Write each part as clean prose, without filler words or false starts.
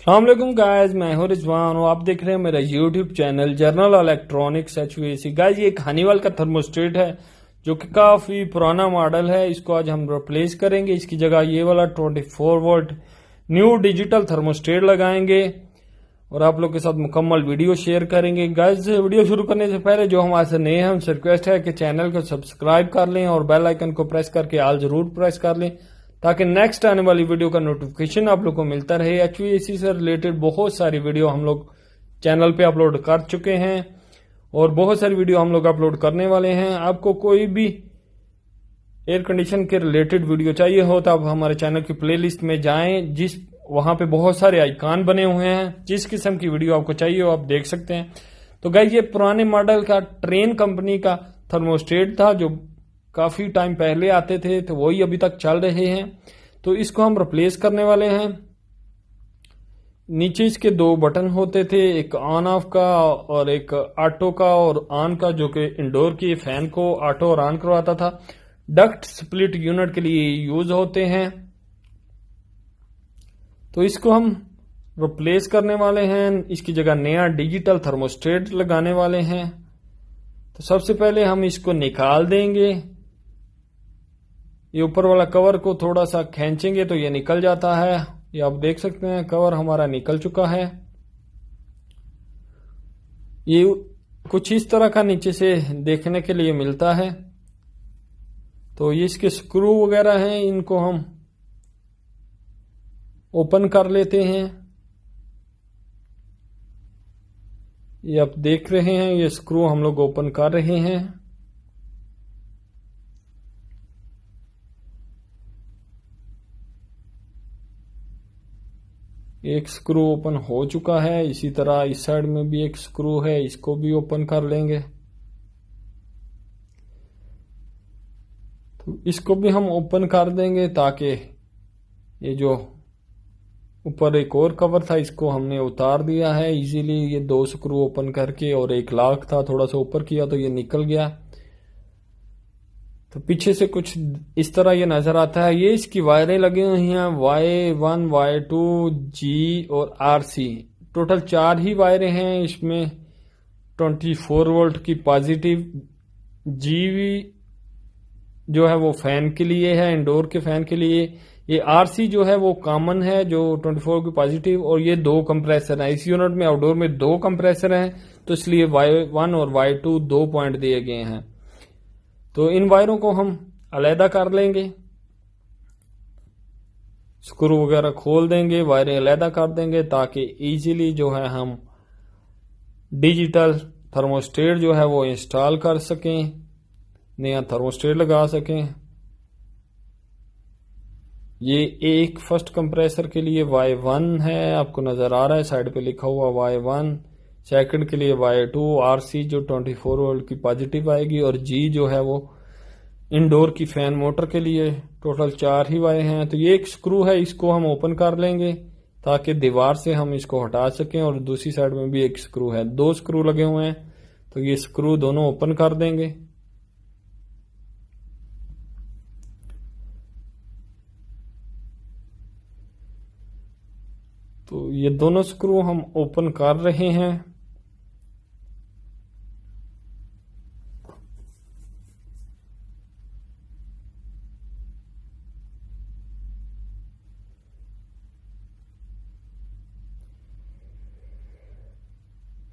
अस्सलाम वालेकुम गाइस, मैं हूं रिजवान और आप देख रहे हैं मेरा YouTube channel general electronics HVAC। Guys ये एक हनीवेल का थर्मोस्टेट है जो कि काफी पुराना मॉडल है। इसको आज हम रिप्लेस करेंगे। इसकी जगह ये वाला 24 वोल्ट न्यू डिजिटल थर्मोस्टेट लगाएंगे और आप लोग के साथ मुकम्मल वीडियो शेयर करेंगे। गाइस वीडियो शुरू करने से पहले जो हमारे से नए हैं उनसे रिक्वेस्ट है कि चैनल को सब्सक्राइब कर लें और बेल आइकन को प्रेस करके ऑल जरूर प्रेस कर लें ताकि नेक्स्ट आने वाली वीडियो का नोटिफिकेशन आप लोग को मिलता रहे। HVAC से रिलेटेड बहुत सारी वीडियो हम लोग चैनल पे अपलोड कर चुके हैं और बहुत सारी वीडियो हम लोग अपलोड करने वाले हैं। आपको कोई भी एयर कंडीशन के रिलेटेड वीडियो चाहिए हो तो आप हमारे चैनल की प्लेलिस्ट में जाएं, जिस वहां पे बहुत सारे आइकॉन बने हुए हैं। जिस किस्म की वीडियो आपको चाहिए हो आप देख सकते हैं। तो गाइस ये पुराने मॉडल का ट्रेन कंपनी का थर्मोस्टेट था जो काफी टाइम पहले आते थे, तो वही अभी तक चल रहे हैं। तो इसको हम रिप्लेस करने वाले हैं। नीचे इसके दो बटन होते थे, एक ऑन ऑफ का और एक ऑटो का और ऑन का, जो कि इंडोर की फैन को ऑटो और ऑन करवाता था। डक्ट स्प्लिट यूनिट के लिए यूज होते हैं। तो इसको हम रिप्लेस करने वाले हैं। इसकी जगह नया डिजिटल थर्मोस्टेट लगाने वाले हैं। तो सबसे पहले हम इसको निकाल देंगे। ये ऊपर वाला कवर को थोड़ा सा खींचेंगे तो ये निकल जाता है। ये आप देख सकते हैं कवर हमारा निकल चुका है। ये कुछ इस तरह का नीचे से देखने के लिए मिलता है। तो ये इसके स्क्रू वगैरह हैं, इनको हम ओपन कर लेते हैं। ये आप देख रहे हैं, ये स्क्रू हम लोग ओपन कर रहे हैं। एक स्क्रू ओपन हो चुका है। इसी तरह इस साइड में भी एक स्क्रू है, इसको भी ओपन कर लेंगे। तो इसको भी हम ओपन कर देंगे ताकि ये जो ऊपर एक और कवर था इसको हमने उतार दिया है इजीली। ये दो स्क्रू ओपन करके और एक लॉक था, थोड़ा सा ऊपर किया तो ये निकल गया। तो पीछे से कुछ इस तरह ये नजर आता है। ये इसकी वायरें लगी हुई हैं, Y1, Y2, G और RC। टोटल 4 ही वायरें हैं इसमें। 24 वोल्ट की पॉजिटिव, G जो है वो फैन के लिए है, इंडोर के फैन के लिए। ये RC जो है वो कॉमन है, जो 24 की पॉजिटिव। और ये दो कंप्रेसर हैं इस यूनिट में। आउटडोर में दो कंप्रेसर हैं, तो इसलिए Y1 और Y2 2 पॉइंट दिए गए हैं। तो इन वायरों को हम अलहदा कर लेंगे, स्क्रू वगैरह खोल देंगे, वायरें अलहदा कर देंगे ताकि इजीली जो है हम डिजिटल थर्मोस्टेट जो है वो इंस्टॉल कर सकें, नया थर्मोस्टेट लगा सकें। ये एक फर्स्ट कंप्रेसर के लिए Y1 है, आपको नजर आ रहा है साइड पे लिखा हुआ Y1। सेकंड के लिए Y2, RC जो 24 वोल्ट की पॉजिटिव आएगी, और G जो है वो इंडोर की फैन मोटर के लिए। टोटल 4 ही वायर हैं। तो ये एक स्क्रू है, इसको हम ओपन कर लेंगे ताकि दीवार से हम इसको हटा सकें। और दूसरी साइड में भी एक स्क्रू है, 2 स्क्रू लगे हुए हैं। तो ये स्क्रू दोनों ओपन कर देंगे। तो ये दोनों स्क्रू हम ओपन कर रहे हैं।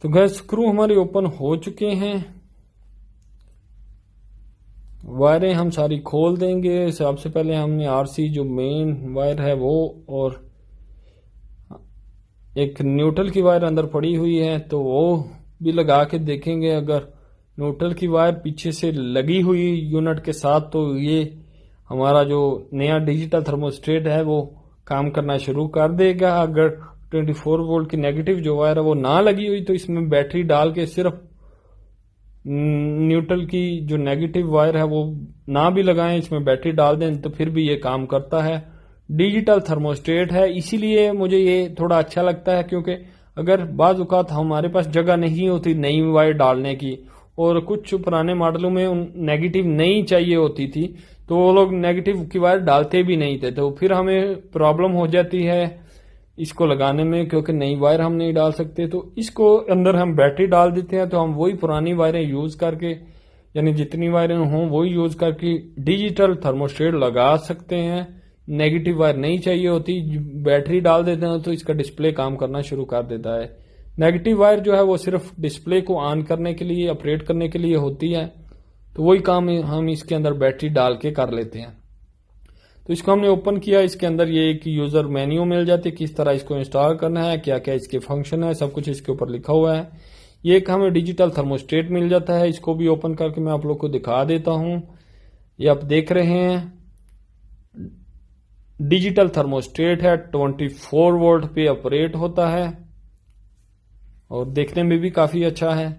तो गैस स्क्रू हमारे ओपन हो चुके हैं। वायरें हम सारी खोल देंगे। सबसे पहले हमने RC जो मेन वायर है वो, और एक न्यूट्रल की वायर अंदर पड़ी हुई है तो वो भी लगा के देखेंगे। अगर न्यूट्रल की वायर पीछे से लगी हुई यूनिट के साथ तो ये हमारा जो नया डिजिटल थर्मोस्टेट है वो काम करना शुरू कर देगा। अगर 24 वोल्ट की नेगेटिव जो वायर है वो ना लगी हुई तो इसमें बैटरी डाल के सिर्फ न्यूट्रल की जो नेगेटिव वायर है वो ना भी लगाएं, इसमें बैटरी डाल दें तो फिर भी ये काम करता है। डिजिटल थर्मोस्टेट है इसीलिए मुझे ये थोड़ा अच्छा लगता है, क्योंकि अगर बाज़ औक़ात हमारे पास जगह नहीं होती नई वायर डालने की, और कुछ पुराने मॉडलों में नेगेटिव नहीं चाहिए होती थी तो वो लोग नेगेटिव की वायर डालते भी नहीं थे, तो फिर हमें प्रॉब्लम हो जाती है। इसको लगाने में, क्योंकि नई वायर हम नहीं डाल सकते, तो इसको अंदर हम बैटरी डाल देते हैं। तो हम वही पुरानी वायरें यूज करके, यानी जितनी वायरें हों वही यूज करके डिजिटल थर्मोस्टेट लगा सकते हैं। नेगेटिव वायर नहीं चाहिए होती, बैटरी डाल देते हैं तो इसका डिस्प्ले काम करना शुरू कर देता है। नेगेटिव वायर जो है वो सिर्फ डिस्प्ले को ऑन करने के लिए, ऑपरेट करने के लिए होती है, तो वही काम हम इसके अंदर बैटरी डाल के कर लेते हैं। तो इसको हमने ओपन किया, इसके अंदर ये एक यूजर मेन्यू मिल जाती है, किस तरह इसको इंस्टॉल करना है, क्या क्या इसके फंक्शन है, सब कुछ इसके ऊपर लिखा हुआ है। ये एक हमें डिजिटल थर्मोस्टेट मिल जाता है, इसको भी ओपन करके मैं आप लोग को दिखा देता हूं। ये आप देख रहे हैं डिजिटल थर्मोस्टेट है, 24 वोल्ट पे ऑपरेट होता है और देखने में भी काफी अच्छा है।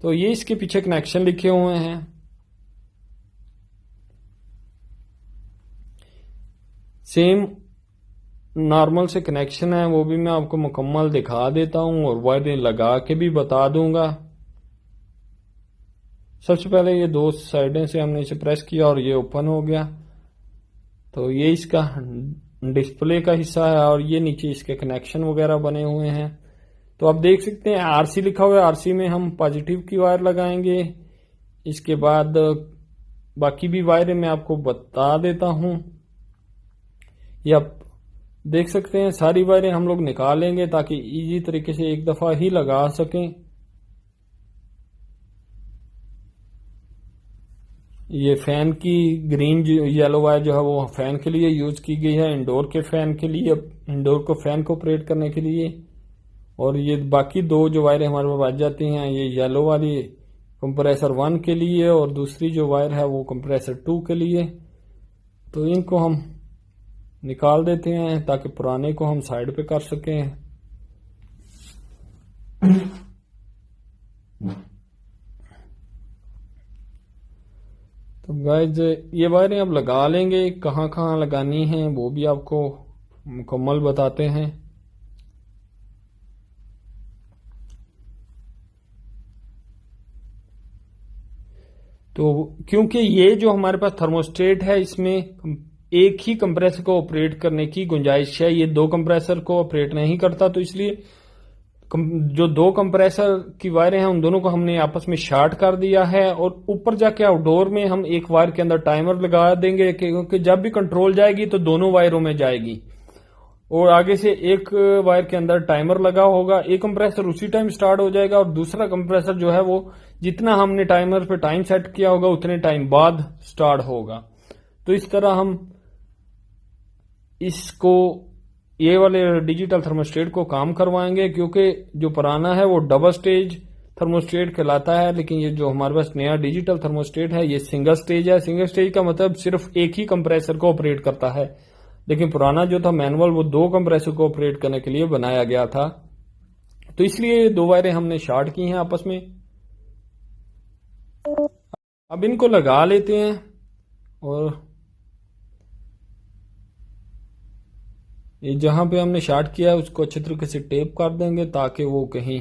तो ये इसके पीछे कनेक्शन लिखे हुए हैं। सेम नॉर्मल से कनेक्शन है, वो भी मैं आपको मुकम्मल दिखा देता हूं और वायरें लगा के भी बता दूंगा। सबसे पहले ये दो साइडें से हमने इसे प्रेस किया और ये ओपन हो गया। तो ये इसका डिस्प्ले का हिस्सा है और ये नीचे इसके कनेक्शन वगैरह बने हुए हैं। तो आप देख सकते हैं आरसी लिखा हुआ है, आरसी में हम पॉजिटिव की वायर लगाएंगे। इसके बाद बाकी भी वायरें मैं आपको बता देता हूं। ये आप देख सकते हैं सारी वायरें हम लोग निकालेंगे ताकि इजी तरीके से एक दफा ही लगा सकें। ये फैन की ग्रीन येलो वायर जो है वो फैन के लिए यूज की गई है, इंडोर के फैन के लिए, इंडोर को फैन को ऑपरेट करने के लिए। और ये बाकी दो जो वायरें हमारे पास बच जाती हैं, ये येलो वाली कंप्रेसर 1 के लिए और दूसरी जो वायर है वो कंप्रेसर 2 के लिए। तो इनको हम निकाल देते हैं ताकि पुराने को हम साइड पे कर सकें। तो गाइज ये वायरें अब लगा लेंगे, कहाँ कहाँ लगानी है वो भी आपको मुकम्मल बताते हैं। तो क्योंकि ये जो हमारे पास थर्मोस्टेट है इसमें एक ही कंप्रेसर को ऑपरेट करने की गुंजाइश है, ये दो कंप्रेसर को ऑपरेट नहीं करता, तो इसलिए जो दो कंप्रेसर की वायरें हैं उन दोनों को हमने आपस में शॉर्ट कर दिया है। और ऊपर जाके आउटडोर में हम एक वायर के अंदर टाइमर लगा देंगे, क्योंकि जब भी कंट्रोल जाएगी तो दोनों वायरों में जाएगी और आगे से एक वायर के अंदर टाइमर लगा होगा। एक कंप्रेसर उसी टाइम स्टार्ट हो जाएगा और दूसरा कंप्रेसर जो है वो जितना हमने टाइमर पे टाइम सेट किया होगा उतने टाइम बाद स्टार्ट होगा। तो इस तरह हम इसको, ये वाले डिजिटल थर्मोस्टेट को काम करवाएंगे, क्योंकि जो पुराना है वो डबल स्टेज थर्मोस्टेट कहलाता है, लेकिन ये जो हमारे पास नया डिजिटल थर्मोस्टेट है ये सिंगल स्टेज है। सिंगल स्टेज का मतलब सिर्फ एक ही कंप्रेसर को ऑपरेट करता है, लेकिन पुराना जो था मैनुअल वो दो कंप्रेसर को ऑपरेट करने के लिए बनाया गया था। तो इसलिए दो वायरें हमने शॉर्ट की हैं आपस में। अब इनको लगा लेते हैं और ये जहां पे हमने शॉर्ट किया है उसको अच्छे तरीके से टेप कर देंगे ताकि वो कहीं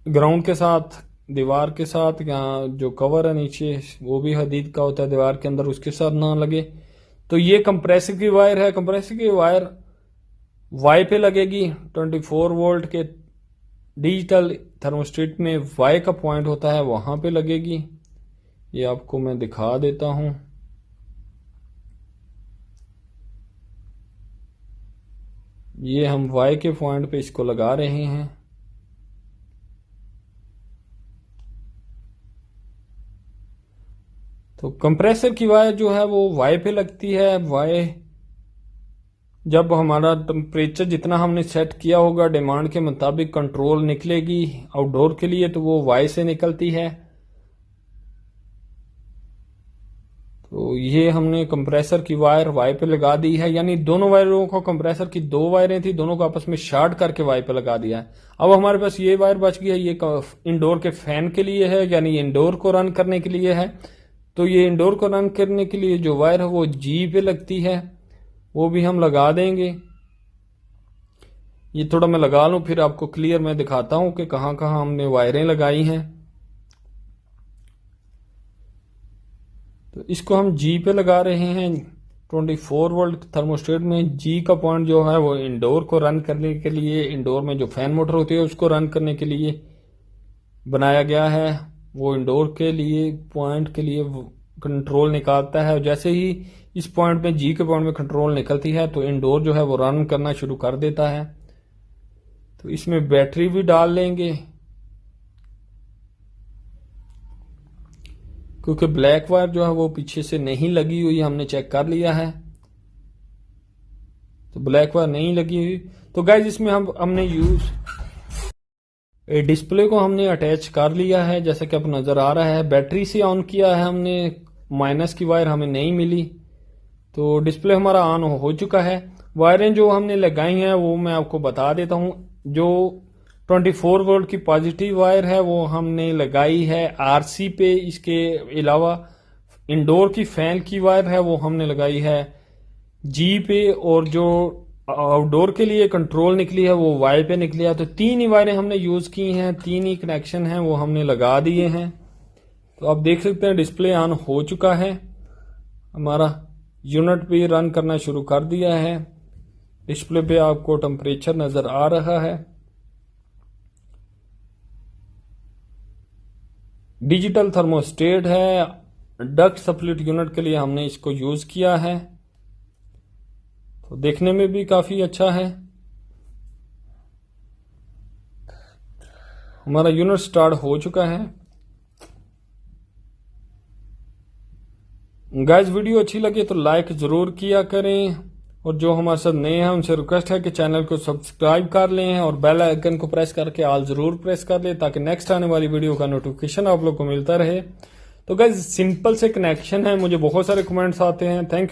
ग्राउंड के साथ, दीवार के साथ, या जो कवर है नीचे वो भी हदीद का होता है दीवार के अंदर, उसके साथ ना लगे। तो ये कंप्रेसर की वायर है, कंप्रेसर की वायर वाई पे लगेगी। 24 वोल्ट के डिजिटल थर्मोस्टेट में वाई का पॉइंट होता है, वहां पे लगेगी। ये आपको मैं दिखा देता हूं। ये हम वाई के पॉइंट पे इसको लगा रहे हैं। तो कंप्रेसर की वायर जो है वो वाई पे लगती है। वाई जब हमारा टेम्परेचर जितना हमने सेट किया होगा डिमांड के मुताबिक कंट्रोल निकलेगी आउटडोर के लिए, तो वो वाई से निकलती है। तो ये हमने कंप्रेसर की वायर वाई पे लगा दी है, यानी दोनों वायरों को, कंप्रेसर की दो वायरें थी दोनों को आपस में शॉर्ट करके वाई पे लगा दिया है। अब हमारे पास ये वायर बच गई है, ये इंडोर के फैन के लिए है, यानी इंडोर को रन करने के लिए है। तो ये इंडोर को रन करने के लिए जो वायर है वो जी पे लगती है, वो भी हम लगा देंगे। ये थोड़ा मैं लगा लूं फिर आपको क्लियर मैं दिखाता हूं कि कहां कहां हमने वायरें लगाई हैं। तो इसको हम जी पे लगा रहे हैं 24 वोल्ट थर्मोस्टेट में जी का पॉइंट जो है वो इंडोर को रन करने के लिए, इंडोर में जो फैन मोटर होती है उसको रन करने के लिए बनाया गया है। वो इंडोर के लिए पॉइंट के लिए कंट्रोल निकालता है, और जैसे ही इस पॉइंट में जी के पॉइंट में कंट्रोल निकलती है तो इंडोर जो है वो रन करना शुरू कर देता है। तो इसमें बैटरी भी डाल लेंगे, क्योंकि ब्लैक वायर जो है वो पीछे से नहीं लगी हुई, हमने चेक कर लिया है, तो ब्लैक वायर नहीं लगी हुई। तो गाइज इसमें हमने यूज डिस्प्ले को हमने अटैच कर लिया है, जैसा कि अब नजर आ रहा है। बैटरी से ऑन किया है हमने, माइनस की वायर हमें नहीं मिली, तो डिस्प्ले हमारा ऑन हो चुका है। वायरें जो हमने लगाई हैं वो मैं आपको बता देता हूं। जो 24 वोल्ट की पॉजिटिव वायर है वो हमने लगाई है आरसी पे। इसके अलावा इंडोर की फैन की वायर है वो हमने लगाई है जी पे, और जो आउटडोर के लिए कंट्रोल निकली है वो वाई पे निकली है। तो 3 ही वायरें हमने यूज की हैं, 3 ही कनेक्शन हैं वो हमने लगा दिए हैं। तो आप देख सकते हैं डिस्प्ले ऑन हो चुका है, हमारा यूनिट भी रन करना शुरू कर दिया है। डिस्प्ले पे आपको टेम्परेचर नजर आ रहा है। डिजिटल थर्मोस्टेट है, डक्ट स्प्लिट यूनिट के लिए हमने इसको यूज किया है, तो देखने में भी काफी अच्छा है। हमारा यूनिट स्टार्ट हो चुका है। गाइस वीडियो अच्छी लगे तो लाइक जरूर किया करें, और जो हमारे साथ नए हैं उनसे रिक्वेस्ट है कि चैनल को सब्सक्राइब कर लें और बेल आइकन को प्रेस करके ऑल जरूर प्रेस कर लें, ताकि नेक्स्ट आने वाली वीडियो का नोटिफिकेशन आप लोग को मिलता रहे। तो गाइस सिंपल से कनेक्शन है, मुझे बहुत सारे कमेंट्स आते हैं। Thank you.